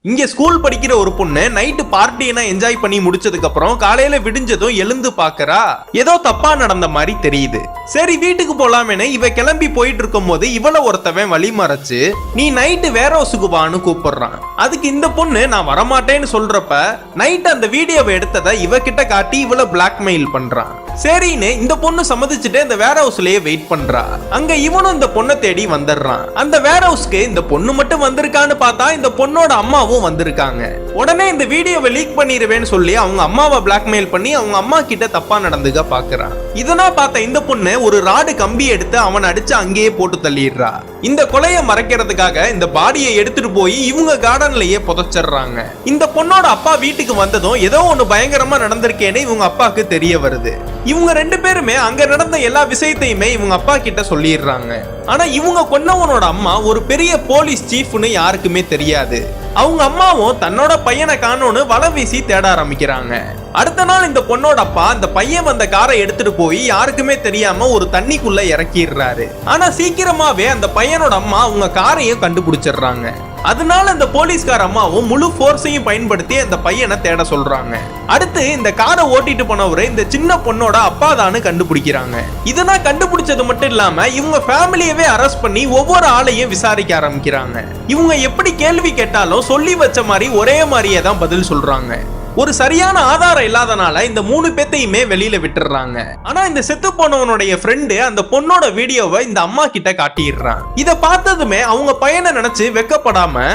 இங்க ஸ்கூல் படிக்கிற ஒரு பொண்ணு நைட்டு பார்ட்டினா என்ஜாய் பண்ணி முடிச்சதுக்கு அப்புறம் காலையில விடிஞ்சதும் எழுந்து பாக்குறா, ஏதோ தப்பா நடந்த மாதிரி தெரியுது. சரி வீட்டுக்கு போலாமேனு இவ கிளம்பி போயிட்டு இருக்கும் போது இவள ஒருத்தவன் வழி மறைச்சு நீ நைட்டு வேற ஹவுஸுக்கு வான்னு கூப்பிடுறான். அதுக்கு இந்த பொண்ணு நான் வரமாட்டேன்னு சொல்றப்ப நைட் அந்த வீடியோவை எடுத்ததை இவ கிட்ட காட்டி இவள பிளாக்மெயில் பண்றான். சரின்னு இந்த பொண்ணு சம்மதிச்சுட்டு இந்த வேர் ஹவுஸ்லயே வெயிட் பண்றா. அங்க இவனும் இந்த பொண்ணை தேடி வந்துடுறான். அந்த வேர் ஹவுஸ்க்கு இந்த பொண்ணு மட்டும் வந்திருக்கான்னு பார்த்தா இந்த பொண்ணோட அம்மாவும் வந்திருக்காங்க. உடனே இந்த வீடியோவை லீக் பண்ணிடுவேன்னு சொல்லி அவங்க அம்மாவை பிளாக்மெயில் பண்ணி அவங்க அம்மா கிட்ட தப்பா நடந்துக்க பாக்குறான். இதெல்லாம் பார்த்த இந்த பொண்ணு ஒரு ராடு கம்பி எடுத்து அவன் அடிச்சு அங்கேயே போட்டு தள்ளிடுறா. இந்த கொலையை மறைக்கிறதுக்காக இந்த பாடியை எடுத்துட்டு போய் இவங்க கார்டன்லயே புதைச்சிடுறாங்க. இந்த பொண்ணோட அப்பா வீட்டுக்கு வந்ததும் ஏதோ ஒண்ணு பயங்கரமா நடந்திருக்கேன்னு இவங்க அப்பாவுக்கு தெரிய வருது. இவங்க ரெண்டு பேருமே அங்க நடந்த எல்லா விஷயத்தையுமே இவங்க அப்பா கிட்ட சொல்லிடுறாங்க. ஆனா இவங்க கொன்னவனோட அம்மா ஒரு பெரிய போலீஸ் சீஃப்னு யாருக்குமே தெரியாது. அவங்க அம்மாவும் தன்னோட பையனை காணோன்னு வலை வீசி தேட ஆரம்பிக்கிறாங்க. அடுத்த நாள் இந்த பொண்ணோட அப்பா அந்த பையன் வந்த காரை எடுத்துட்டு போய் யாருக்குமே தெரியாம ஒரு தண்ணிக்குள்ள இறக்கிடுறாரு. ஆனா சீக்கிரமாவே அந்த பையனோட அம்மா அவங்க காரையும் கண்டுபிடிச்சிடுறாங்க. அதனால அந்த போலீஸ்கார அம்மாவும் முழு போர்ஸையும் பயன்படுத்தி அந்த பையனை தேட சொல்றாங்க. அடுத்து இந்த காரை ஓட்டிட்டு போனவரு இந்த சின்ன பொண்ணோட அப்பா தான்னு கண்டுபிடிக்கிறாங்க. இதெல்லாம் கண்டுபிடிச்சது மட்டும் இல்லாம இவங்க ஃபேமிலியவே அரெஸ்ட் பண்ணி ஒவ்வொரு ஆளையும் விசாரிக்க ஆரம்பிக்கிறாங்க. இவங்க எப்படி கேள்வி கேட்டாலும் சொல்லி வச்ச மாதிரி ஒரே மாதிரியே தான் பதில் சொல்றாங்க. ஒரு சரியான ஆதாரம் இல்லாதனால இந்த 3 பேத்தையுமே வெளியில விட்டுறாங்க. ஆனா இந்த செத்து போனவனுடைய ஃப்ரெண்டு அந்த பொண்ணோட வீடியோவை இந்த அம்மா கிட்ட காட்டிடுறான். இத பார்த்ததுமே அவங்க பையனை நினைச்சு வெக்கப்படாம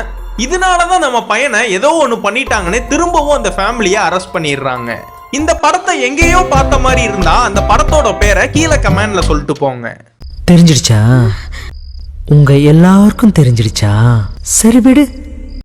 இதனாலதான் நம்ம பையனை ஏதோ ஒண்ணு பண்ணிட்டாங்கன்னு திரும்பவும் அந்த ஃபேமிலியை அரெஸ்ட் பண்ணிடுறாங்க. இந்த படத்தை எங்கேயோ பார்த்த மாதிரி இருந்தா அந்த படத்தோட பேரை கீழே கமெண்ட்ல சொல்லிட்டு போங்க. தெரிஞ்சிடுச்சா? உங்க எல்லாருக்கும் தெரிஞ்சிடுச்சா? சரி விடு.